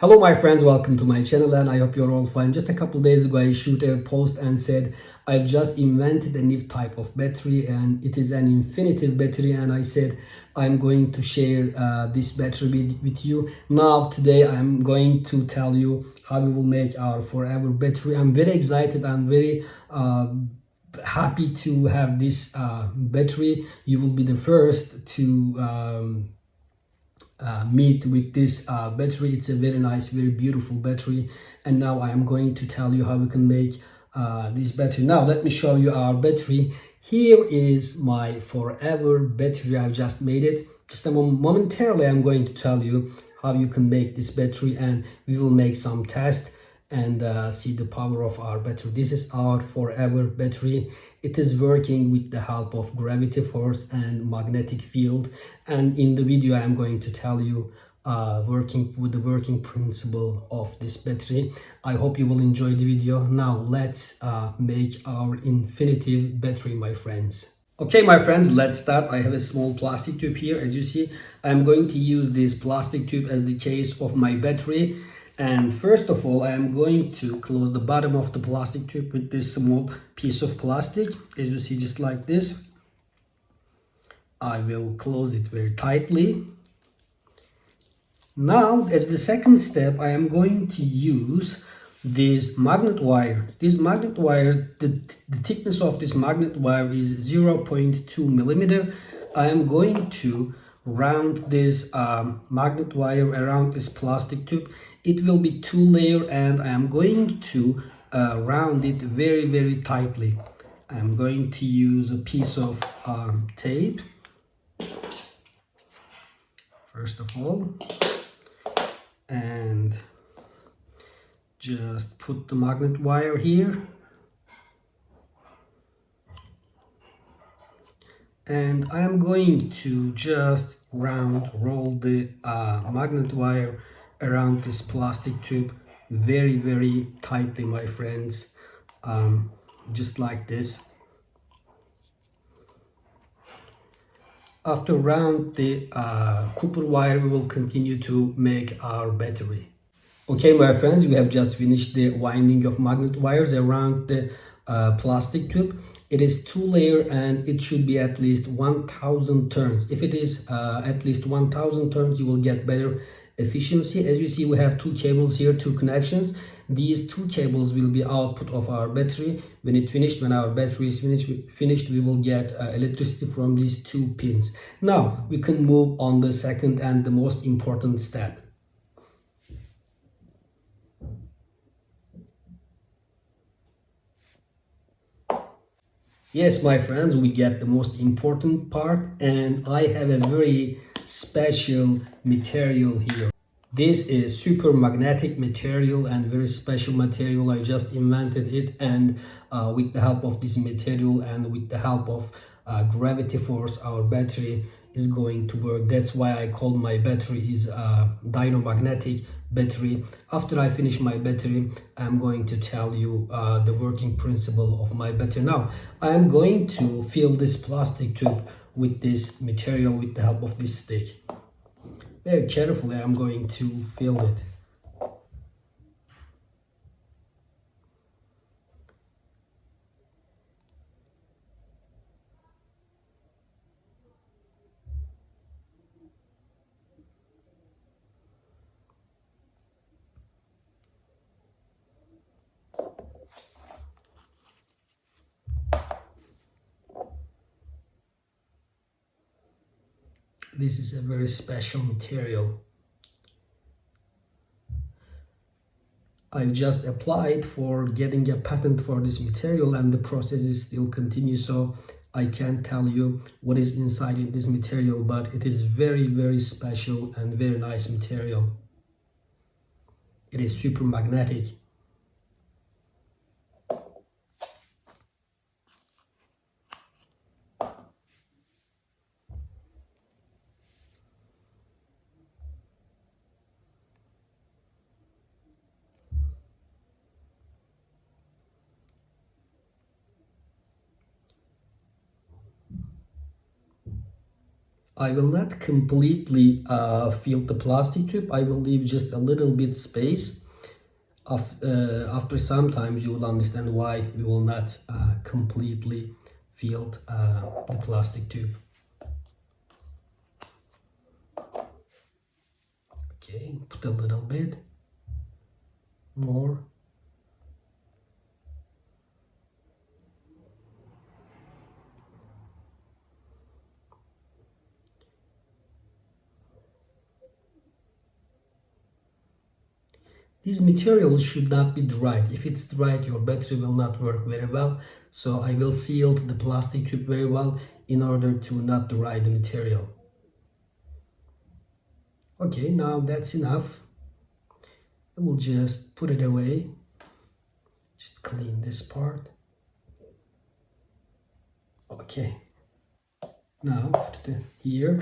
Hello my friends, welcome to my channel and I hope you're all fine. Just a couple days ago I shoot a post and said I've just invented a new type of battery and it is an Infinitive battery, and I said I'm going to share this battery with you. Now today I'm going to tell you how we will make our forever battery. I'm very excited, I'm very happy to have this battery. You will be the first to meet with this battery. It's a very nice, very beautiful battery, and now I am going to tell you how we can make this battery. Now let me show you our battery. Here is my forever battery. I've just made it. Just a momentarily I'm going to tell you how you can make this battery, and we will make some tests and see the power of our battery. This is our forever battery. It is working with the help of gravity force and magnetic field, and in the video I am going to tell you working with the working principle of this battery. I hope you will enjoy the video. Now let's make our Infinitive battery, my friends. Okay my friends, let's start. I have a small plastic tube here. As you see, I'm going to use this plastic tube as the case of my battery. And first of all, I am going to close the bottom of the plastic tube with this small piece of plastic. As you see, just like this. I will close it very tightly. Now, as the second step, I am going to use this magnet wire. This magnet wire, the thickness of this magnet wire is 0.2 millimeter. I am going to round this magnet wire around this plastic tube. It will be 2-layer, and I am going to round it very, very tightly. I am going to use a piece of tape, first of all, and just put the magnet wire here. And I am going to just roll the magnet wire around this plastic tube very, very tightly, my friends, just like this. After round the copper wire, we will continue to make our battery. Okay my friends, we have just finished the winding of magnet wires around the plastic tube. It is 2-layer and it should be at least 1000 turns. If it is at least 1000 turns, you will get better efficiency. As you see, we have two cables here, two connections. These two cables will be output of our battery. When our battery is finished, we will get electricity from these two pins. Now we can move on the second and the most important step. Yes, my friends, we get the most important part, and I have a very special material here. This is super magnetic material and very special material. I just invented it, and with the help of this material and with the help of gravity force, our battery is going to work. That's why I call my battery is Dynomagnetic battery. After I finish my battery, I'm going to tell you the working principle of my battery. Now I'm going to fill this plastic tube with this material with the help of this stick. Very carefully I'm going to fill it. This is a very special material. I've just applied for getting a patent for this material, and the process is still continues, so I can't tell you what is inside in this material, but it is very, very special and very nice material. It is super magnetic. I will not completely fill the plastic tube. I will leave just a little bit space. After some time you will understand why we will not completely fill the plastic tube. Okay, put a little bit more. These materials should not be dried. If it's dried, your battery will not work very well. So I will seal the plastic tube very well in order to not dry the material. Okay, now that's enough. I will just put it away. Just clean this part. Okay. Now put it here.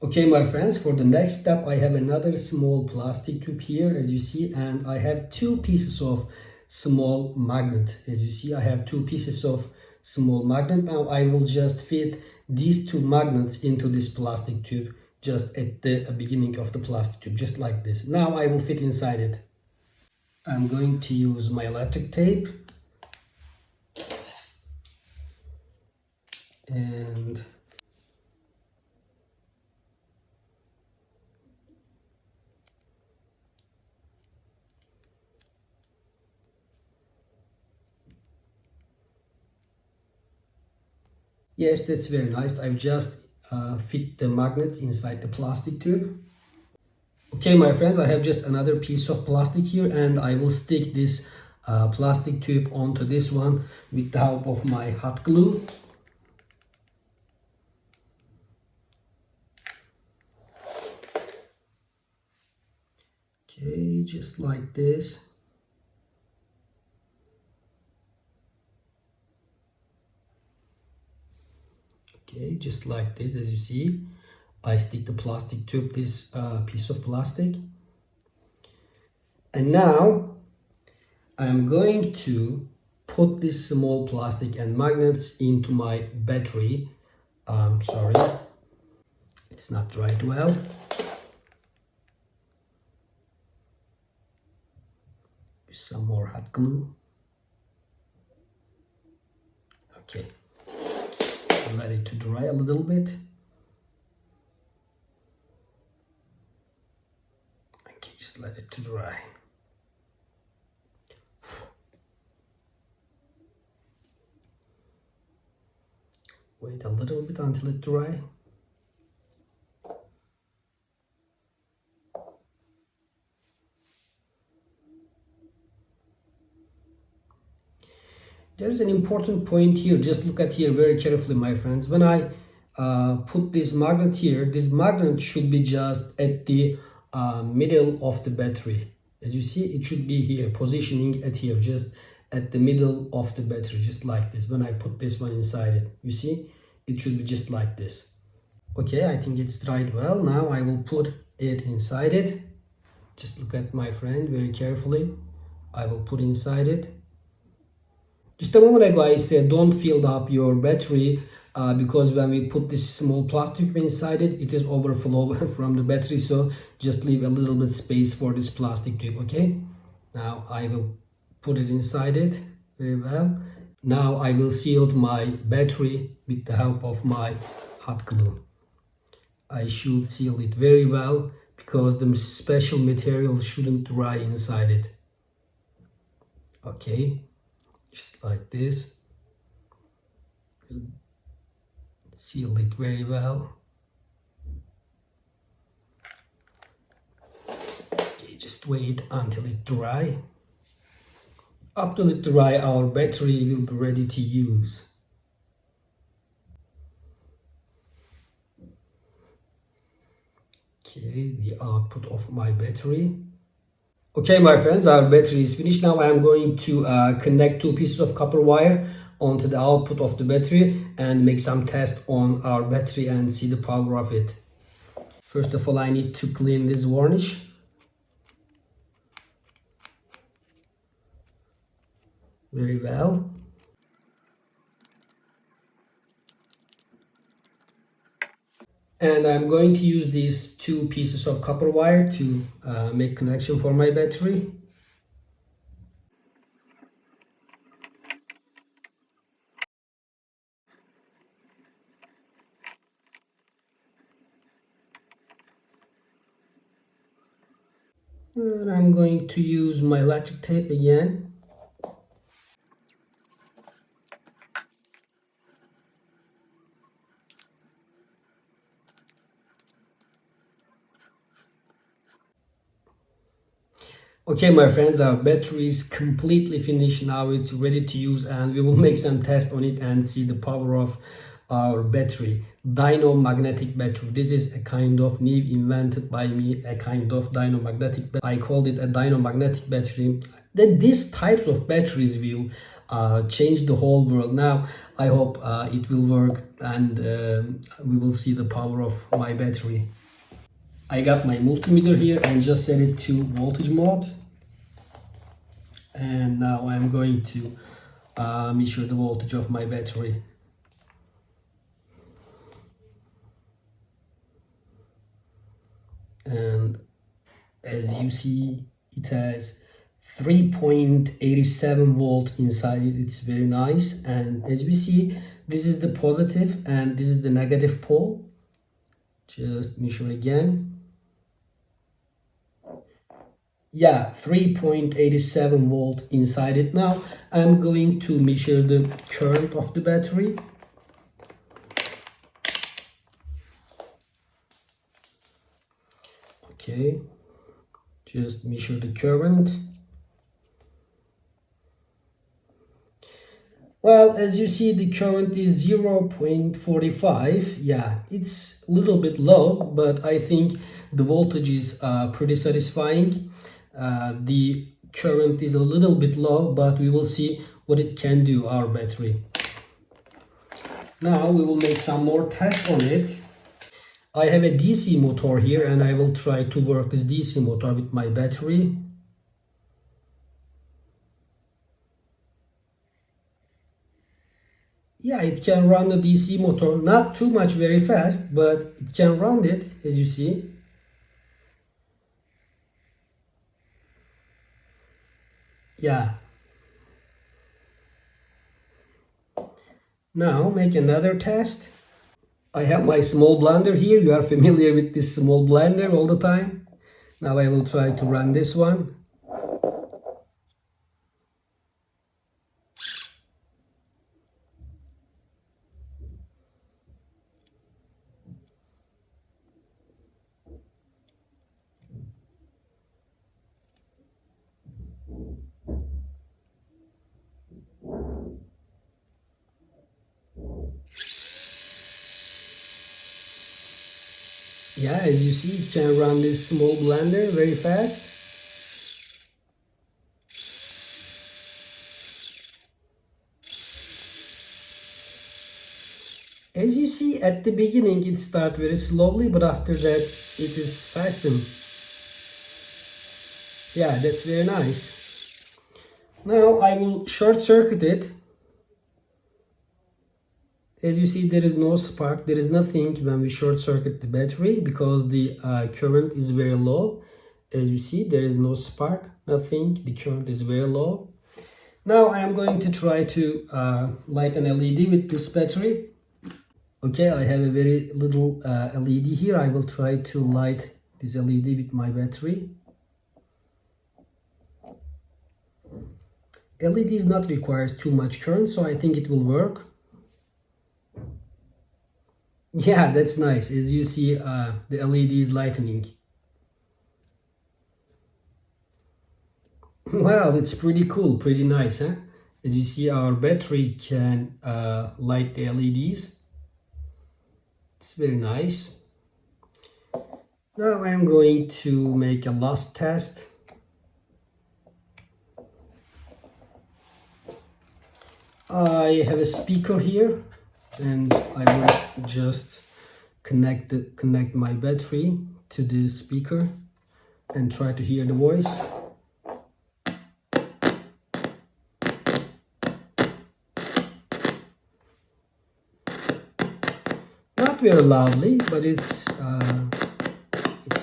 Okay, my friends, for the next step, I have another small plastic tube here, as you see, and I have two pieces of small magnet. As you see, I have two pieces of small magnet. Now I will just fit these two magnets into this plastic tube, just at the beginning of the plastic tube, just like this. Now I will fit inside it. I'm going to use my electric tape. And yes, that's very nice. I've just fit the magnets inside the plastic tube. Okay, my friends, I have just another piece of plastic here, and I will stick this plastic tube onto this one with the help of my hot glue. Okay, just like this. Okay, just like this, as you see. I stick the plastic tube, this piece of plastic. And now I'm going to put this small plastic and magnets into my battery. Sorry, it's not dried well. Some more hot glue. Okay, let it to dry a little bit. Okay, just let it to dry. Wait a little bit until it dry. There's an important point here. Just look at here very carefully, my friends. When I put this magnet here, this magnet should be just at the middle of the battery. As you see, it should be here, positioning at here, just at the middle of the battery, just like this. When I put this one inside it, you see, it should be just like this. Okay, I think it's dried well. Now I will put it inside it. Just look at my friend very carefully. I will put inside it. Just a moment ago, I said don't fill up your battery because when we put this small plastic inside it, it is overflow from the battery. So just leave a little bit space for this plastic tube. Okay. Now I will put it inside it very well. Now I will seal my battery with the help of my hot glue. I should seal it very well because the special material shouldn't dry inside it. Okay. Just like this. Seal it very well. Okay, just wait until it dry. After it dry, our battery will be ready to use. Okay, the output of my battery. Okay, my friends, our battery is finished. Now I am going to connect two pieces of copper wire onto the output of the battery and make some tests on our battery and see the power of it. First of all, I need to clean this varnish. Very well. And I'm going to use these two pieces of copper wire to make connection for my battery. And I'm going to use my electric tape again. Okay, my friends, our battery is completely finished. Now it's ready to use, and we will make some tests on it and see the power of our battery. Dynomagnetic battery. This is a kind of new invented by me, a kind of dynamagnetic. I called it a dynamagnetic battery. That these types of batteries will change the whole world. Now, I hope it will work, and we will see the power of my battery. I got my multimeter here and just set it to voltage mode. And now I'm going to measure the voltage of my battery. And as you see, it has 3.87 volt inside it. It's very nice. And as we see, this is the positive and this is the negative pole. Just measure again. Yeah, 3.87 volt inside it. Now I'm going to measure the current of the battery. Okay, just measure the current. Well, as you see, the current is 0.45. Yeah, it's a little bit low, but I think the voltage is pretty satisfying. The current is a little bit low, but we will see what it can do, our battery. Now we will make some more tests on it. I have a DC motor here, and I will try to work this DC motor with my battery. Yeah, it can run the DC motor, not too much very fast, but it can run it, as you see. Yeah. Now make another test. I have my small blender here. You are familiar with this small blender all the time. Now I will try to run this one. Yeah, as you see, it can run this small blender very fast. As you see, at the beginning it starts very slowly, but after that it is fastened. Yeah, that's very nice. Now I will short circuit it. As you see, there is no spark, there is nothing when we short circuit the battery because the current is very low. As you see, there is no spark, nothing, the current is very low. Now I am going to try to light an LED with this battery. Okay, I have a very little LED here. I will try to light this LED with my battery. LED is not requires too much current, so I think it will work. Yeah, that's nice. As you see, the LED is lightening. Well, it's pretty cool, pretty nice, huh? As you see, our battery can light the LEDs. It's very nice. Now I'm going to make a last test. I have a speaker here, and I will just connect my battery to the speaker and try to hear the voice. Not not very loudly, but it's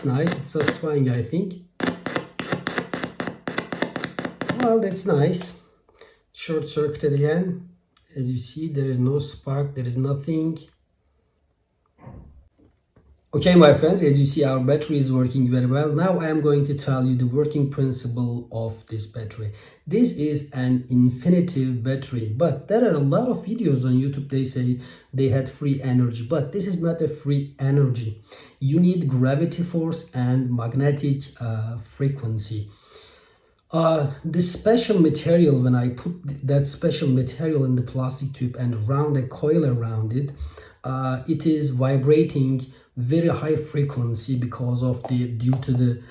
nice. It's satisfying, I think. Well, that's nice. Short circuited again. As you see, there is no spark, there is nothing. Okay, my friends, as you see, our battery is working very well. Now I am going to tell you the working principle of this battery. This is an Infinitive battery, but there are a lot of videos on YouTube. They say they had free energy, but this is not a free energy. You need gravity force and magnetic frequency. This special material, when I put that special material in the plastic tube and round a coil around it, it is vibrating very high frequency because of due to the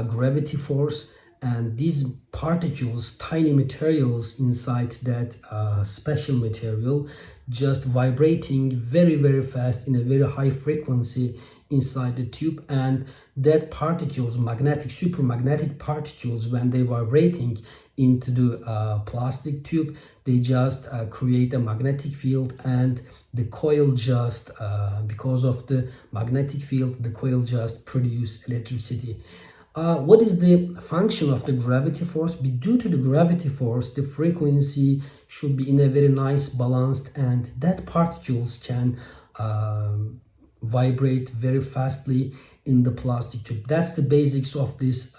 gravity force, and these particles, tiny materials inside that special material, just vibrating very fast in a very high frequency inside the tube, and that particles, supermagnetic particles, when they vibrating into the plastic tube, they just create a magnetic field, and the coil just because of the magnetic field, the coil just produce electricity. What is the function of the gravity force? Due to the gravity force, the frequency should be in a very nice balanced, and that particles can vibrate very fastly in the plastic tube. That's the basics of this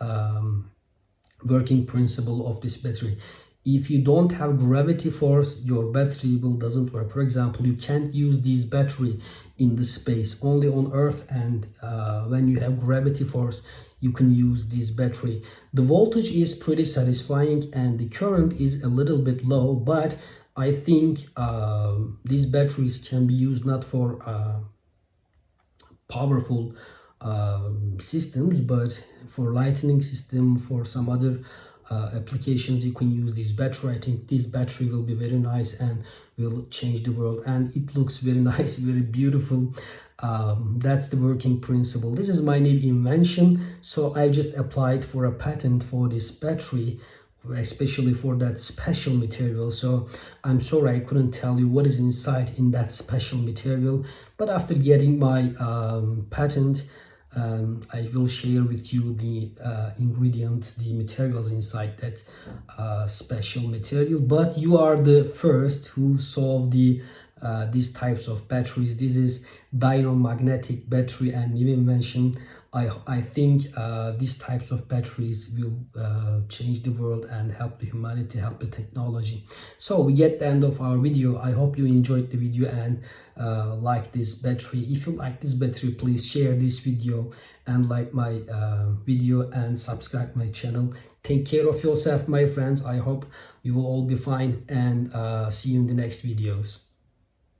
working principle of this battery. If you don't have gravity force, your battery doesn't work. For example, you can't use this battery in the space, only on Earth, and when you have gravity force, you can use this battery. The voltage is pretty satisfying and the current is a little bit low, but I think these batteries can be used not for powerful systems, but for lightning system, for some other applications you can use this battery. I think this battery will be very nice and will change the world, and it looks very nice, very beautiful. That's the working principle. This is my new invention, so I just applied for a patent for this battery, especially for that special material. So I'm sorry I couldn't tell you what is inside in that special material, but after getting my patent, I will share with you the ingredient, the materials inside that special material. But you are the first who solved these types of batteries. This is Dynomagnetic battery and new invention. I think these types of batteries will change the world and help the humanity, help the technology. So we get the end of our video. I hope you enjoyed the video and like this battery. If you like this battery, please share this video and like my video and subscribe my channel. Take care of yourself, my friends. I hope you will all be fine, and see you in the next videos.